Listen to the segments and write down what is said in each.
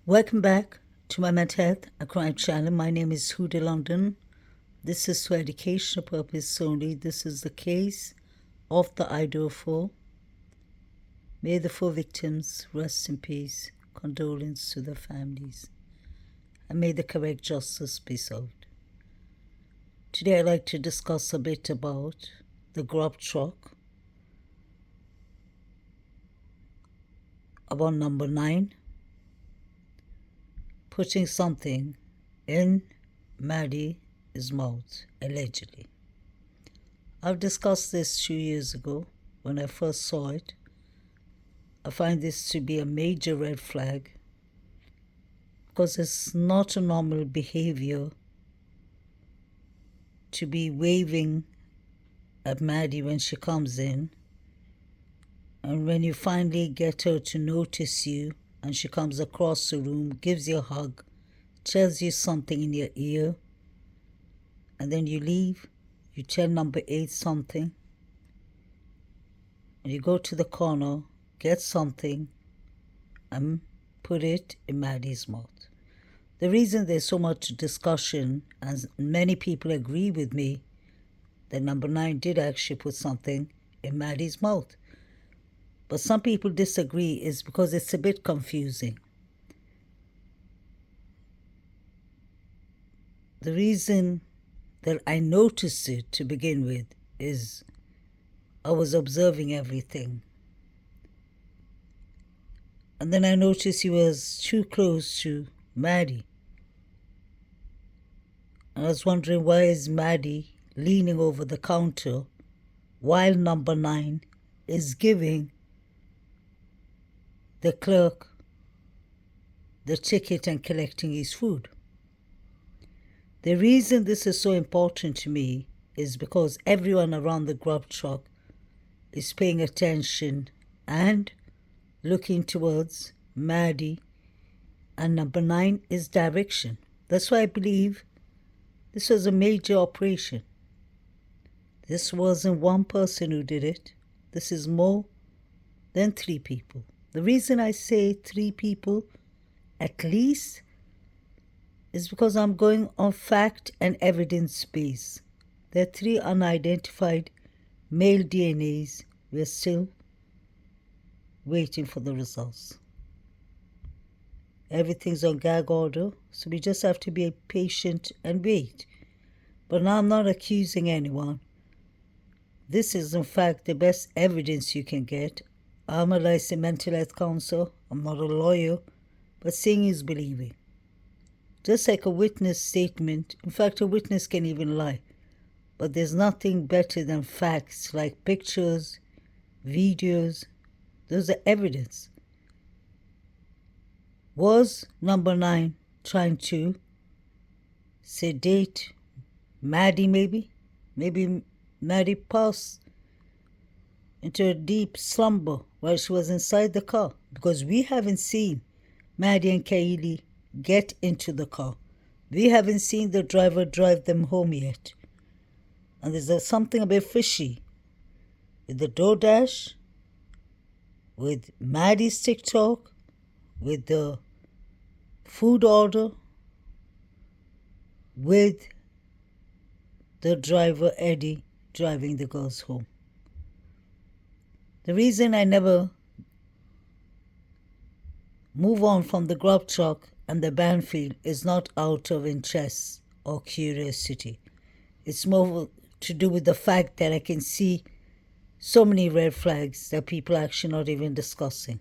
Welcome back to my mental health and crime channel. My name is Huda London. This is for educational purpose only. This is the case of the Idaho 4. May the 4 victims rest in peace. Condolence to their families. And may the correct justice be served. Today I'd like to discuss a bit about the grub truck, about number 9, putting something in Maddie's mouth, allegedly. I've discussed this 2 years ago when I first saw it. I find this to be a major red flag because it's not a normal behavior to be waving at Maddie when she comes in, and when you finally get her to notice you and she comes across the room, gives you a hug, tells you something in your ear, and then you leave, you tell number 8 something, and you go to the corner, get something, and put it in Maddie's mouth. The reason there's so much discussion, and many people agree with me, that number 9 did actually put something in Maddie's mouth, but some people disagree, is because it's a bit confusing. The reason that I noticed it to begin with is I was observing everything. And then I noticed he was too close to Maddie. And I was wondering, why is Maddie leaning over the counter while number 9 is giving the clerk the ticket and collecting his food? The reason this is so important to me is because everyone around the grub truck is paying attention and looking towards Maddie, and number 9 is direction. That's why I believe this was a major operation. This wasn't one person who did it. This is more than 3 people. The reason I say 3 people at least is because I'm going on fact and evidence base. There are 3 unidentified male DNAs. We're still waiting for the results. Everything's on gag order, so we just have to be patient and wait. But now I'm not accusing anyone. This is in fact the best evidence you can get. I'm a licensed mental health counselor. I'm not a lawyer, but seeing is believing. Just like a witness statement, in fact a witness can even lie, but there's nothing better than facts like pictures, videos. Those are evidence. Was number 9 trying to sedate Maddie maybe? Maybe Maddie passed into a deep slumber while she was inside the car, because we haven't seen Maddie and Kaylee get into the car. We haven't seen the driver drive them home yet. And there's something a bit fishy with the DoorDash, with Maddie's TikTok, with the food order, with the driver Eddie driving the girls home. The reason I never move on from the grub truck and the Banfield is not out of interest or curiosity. It's more to do with the fact that I can see so many red flags that people are actually not even discussing.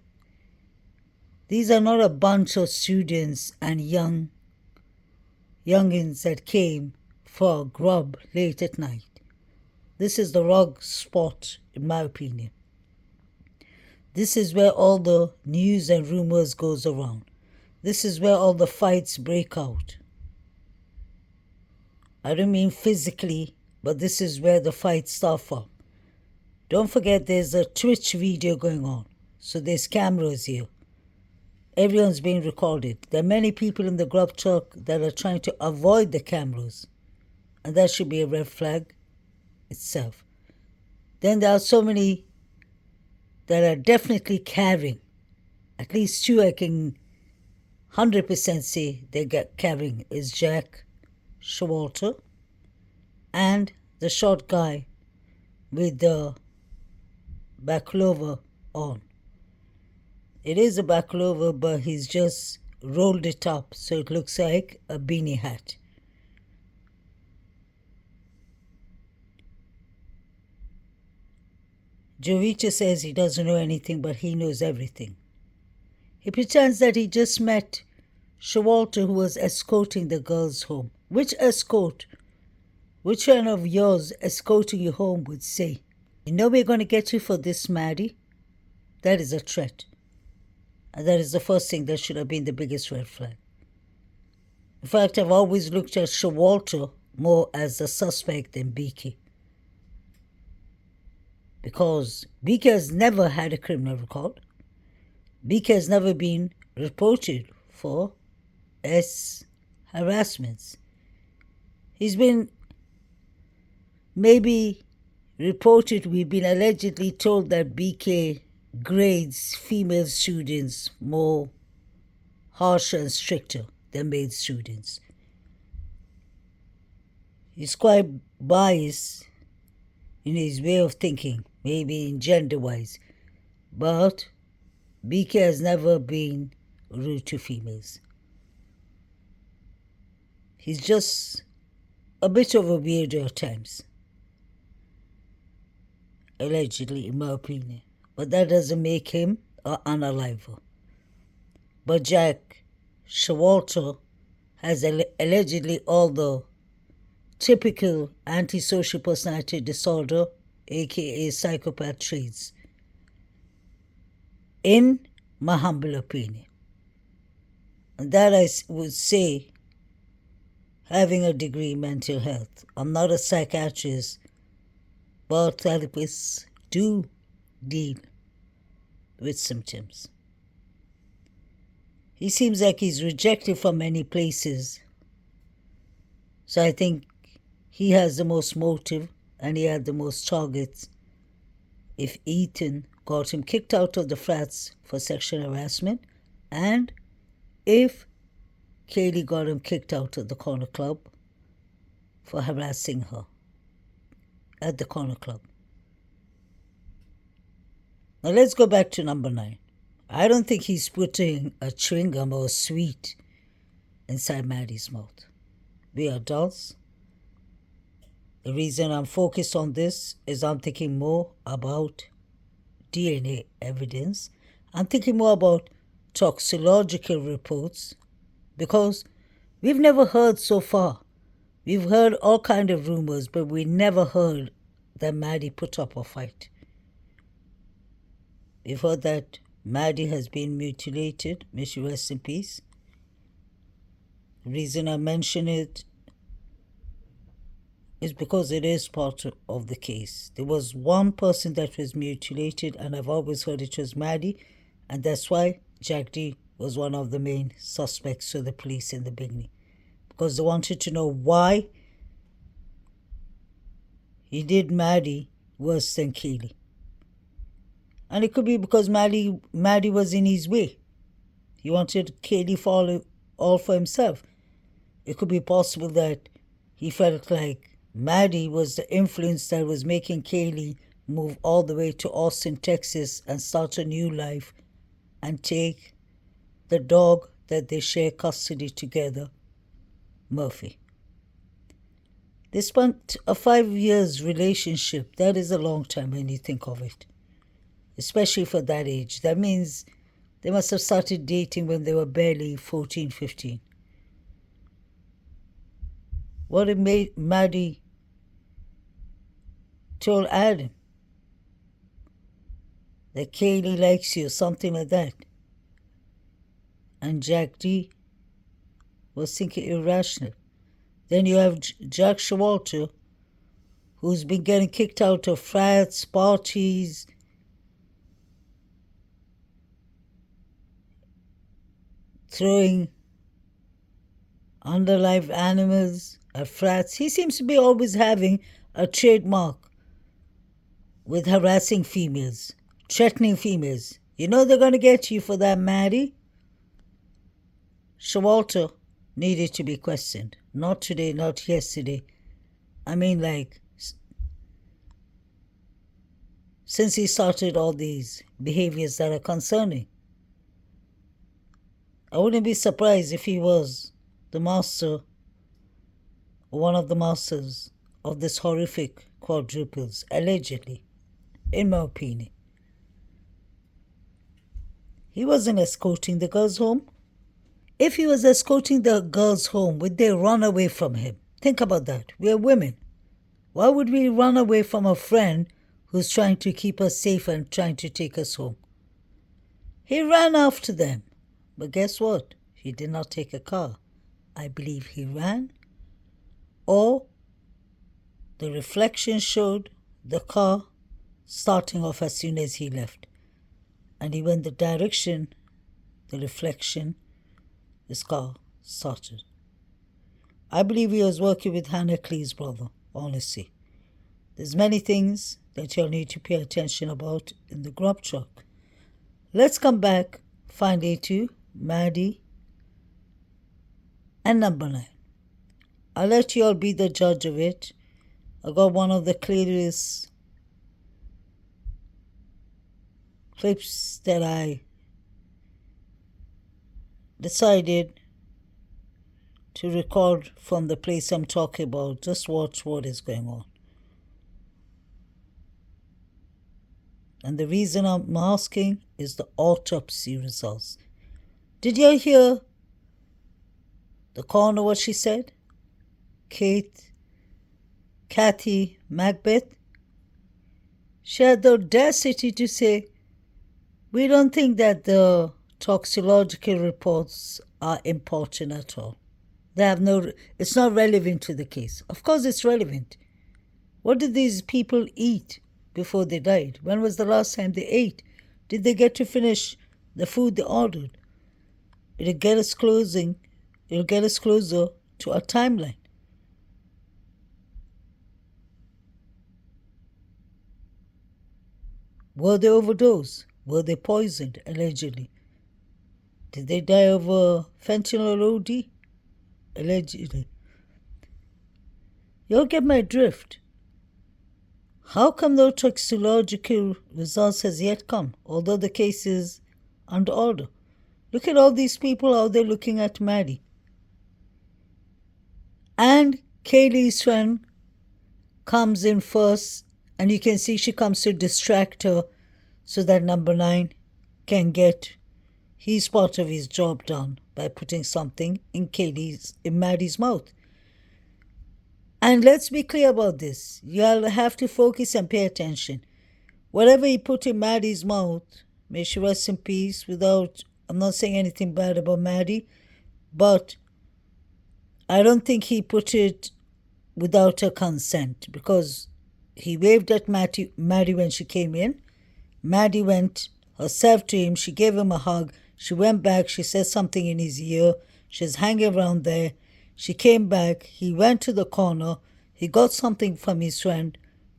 These are not a bunch of students and youngins that came for a grub late at night. This is the wrong spot, in my opinion. This is where all the news and rumors goes around. This is where all the fights break out. I don't mean physically, but this is where the fights start from. Don't forget there's a Twitch video going on, so there's cameras here. Everyone's being recorded. There are many people in the grub truck that are trying to avoid the cameras, and that should be a red flag itself. Then there are so many that are definitely carrying. At least 2 I can 100% say they're carrying is Jack Showalter and the short guy with the baklava on. It is a baklava, but he's just rolled it up so it looks like a beanie hat. Jovica says he doesn't know anything, but he knows everything. He pretends that he just met Showalter, who was escorting the girls home. Which escort? Which one of yours escorting you home would say, "You know we're going to get you for this, Maddie"? That is a threat. And that is the first thing that should have been the biggest red flag. In fact, I've always looked at Showalter more as a suspect than Beaky. Because Beaky has never had a criminal record. Beaky has never been reported for harassments. He's been maybe reported, we've been allegedly told that BK grades female students more harsher and stricter than male students. He's quite biased in his way of thinking, maybe in gender-wise, but BK has never been rude to females. He's just a bit of a weirdo at times, allegedly, in my opinion. But that doesn't make him an unaliver. But Jack Showalter has allegedly all the typical antisocial personality disorder, aka psychopath traits, in my humble opinion. And that I would say, having a degree in mental health. I'm not a psychiatrist, but therapists do deal with symptoms. He seems like he's rejected from many places. So I think he has the most motive and he had the most targets. If Ethan got him kicked out of the flats for sexual harassment, and if Kaylee got him kicked out of the corner club for harassing her at the corner club. Now let's go back to number 9. I don't think he's putting a chewing gum or a sweet inside Maddie's mouth. We are adults. The reason I'm focused on this is I'm thinking more about DNA evidence. I'm thinking more about toxicological reports, because we've never heard so far. We've heard all kind of rumors, but we never heard that Maddie put up a fight. We've heard that Maddie has been mutilated. May she rest in peace. The reason I mention it is because it is part of the case. There was one person that was mutilated, and I've always heard it was Maddie, and that's why Jack D was one of the main suspects to the police in the beginning, because they wanted to know why he did Maddie worse than Kaylee. And it could be because Maddie was in his way. He wanted Kaylee for all for himself. It could be possible that he felt like Maddie was the influence that was making Kaylee move all the way to Austin, Texas, and start a new life and take the dog that they share custody together, Murphy. They spent a 5 years relationship. That is a long time when you think of it, especially for that age. That means they must have started dating when they were barely 14, 15. What if Maddie told Adam that Kaylee likes you, something like that, and Jack D was thinking irrational? Then you have Jack Showalter, who's been getting kicked out of frats, parties, throwing underlive animals at frats. He seems to be always having a trademark with harassing females, threatening females. You know they're going to get you for that, Maddie. Showalter needed to be questioned. Not today, not yesterday. I mean, like, since he started all these behaviors that are concerning. I wouldn't be surprised if he was the master, or one of the masters of this horrific quadruples, allegedly, in my opinion. He wasn't escorting the girls home. If he was escorting the girls home, would they run away from him? Think about that. We are women. Why would we run away from a friend who's trying to keep us safe and trying to take us home? He ran after them. But guess what? He did not take a car. I believe he ran, or the reflection showed the car starting off as soon as he left. And he went the direction, the reflection, his car started. I believe he was working with Hannah Clee's brother, honestly. There's many things that you'll need to pay attention about in the grub truck. Let's come back finally to Maddie and number 9. I'll let you all be the judge of it. I got one of the clearest clips that I decided to record from the place I'm talking about. Just watch what is going on. And the reason I'm asking is the autopsy results. Did you hear the coroner what she said? Kathy Macbeth? She had the audacity to say, we don't think that the toxicological reports are important at all. It's not relevant to the case. Of course it's relevant. What did these people eat before they died? When was the last time they ate? Did they get to finish the food they ordered? It'll get us closer to a timeline. Were they overdosed? Were they poisoned, allegedly? Did they die of a fentanyl OD? Allegedly. You'll get my drift. How come no toxicological results has yet come, although the case is under order? Look at all these people out there looking at Maddie. And Kaylee's friend comes in first, and you can see she comes to distract her so that number 9 can get his part of his job done by putting something in Maddie's mouth. And let's be clear about this. You'll have to focus and pay attention. Whatever he put in Maddie's mouth, may she rest in peace. I'm not saying anything bad about Maddie, but I don't think he put it without her consent, because he waved at Maddie when she came in. Maddie went herself to him. She gave him a hug. She went back. She said something in his ear. She's hanging around there. She came back. He went to the corner. He got something from his friend.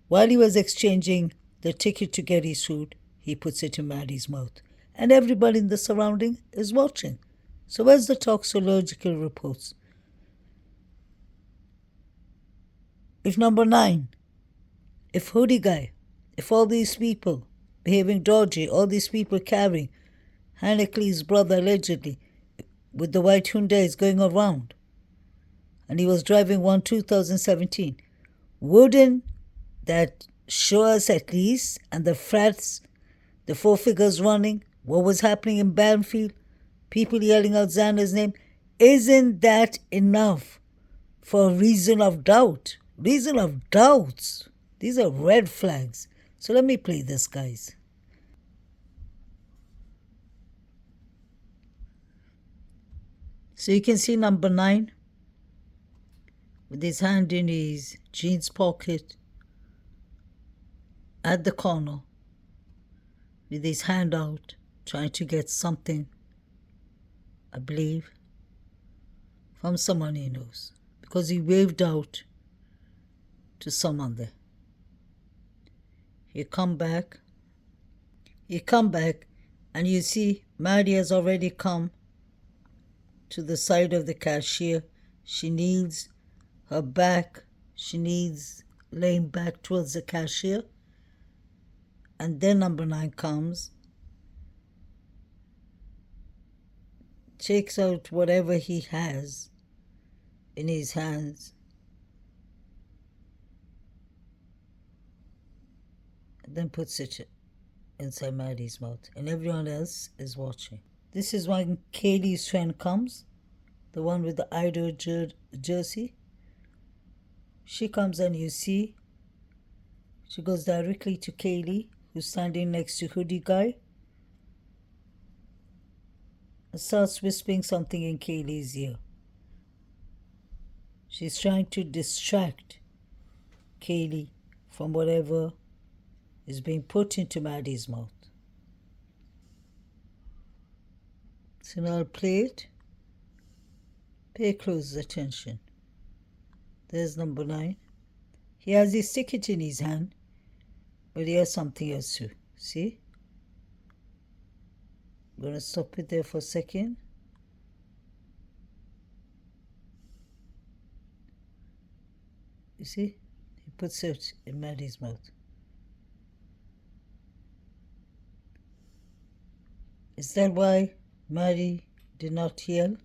While he was exchanging the ticket to get his food, he puts it in Maddie's mouth. And everybody in the surrounding is watching. So where's the toxicological reports? If number 9, if Hoodie Guy, if all these people behaving dodgy, all these people carrying Hannah Clee's brother allegedly with the white Hyundai is going around, and he was driving one 2017, wouldn't that show us at least, and the frats, the 4 figures running, what was happening in Banfield, people yelling out Xander's name? Isn't that enough for a reason of doubt? Reason of doubts. These are red flags. So let me play this, guys. So you can see number 9 with his hand in his jeans pocket at the corner with his hand out trying to get something, I believe, from someone he knows, because he waved out to someone there. You come back and you see Maddie has already come to the side of the cashier. She kneels, her back, she kneels laying back towards the cashier. And then number 9 comes, takes out whatever he has in his hands, and then puts it inside Maddie's mouth, and everyone else is watching. This is when Kaylee's friend comes, the one with the Idaho jersey. She comes and you see, she goes directly to Kaylee, who's standing next to Hoodie Guy, and starts whispering something in Kaylee's ear. She's trying to distract Kaylee from whatever is being put into Maddie's mouth. So now I'll play it. Pay close attention. There's number 9. He has his ticket in his hand, but he has something else too. See? I'm going to stop it there for a second. You see? He puts it in Maddie's mouth. Is that why Maddie did not yell?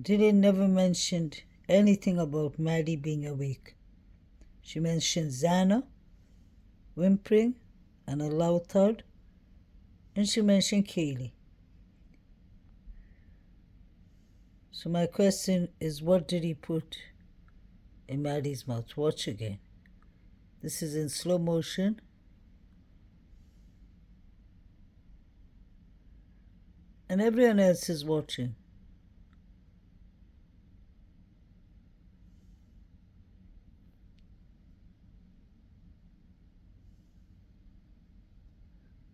Dylan never mentioned anything about Maddie being awake. She mentioned Xana, whimpering, and a loud thud, and she mentioned Kaylee. So my question is, what did he put in Maddie's mouth? Watch again. This is in slow motion. And everyone else is watching.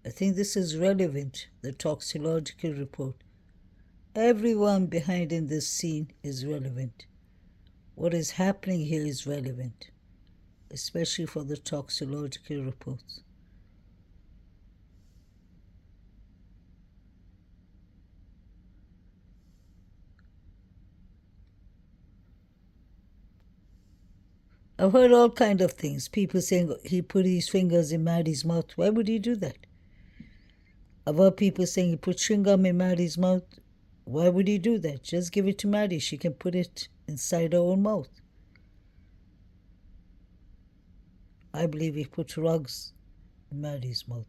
I think this is relevant, the toxicological report. Everyone behind in this scene is relevant. What is happening here is relevant, especially for the toxicological reports. I've heard all kinds of things. People saying he put his fingers in Maddie's mouth. Why would he do that? I've heard people saying he put chewing gum in Maddie's mouth. Why would he do that? Just give it to Maddie. She can put it inside her own mouth. I believe he put rugs in Maddie's mouth.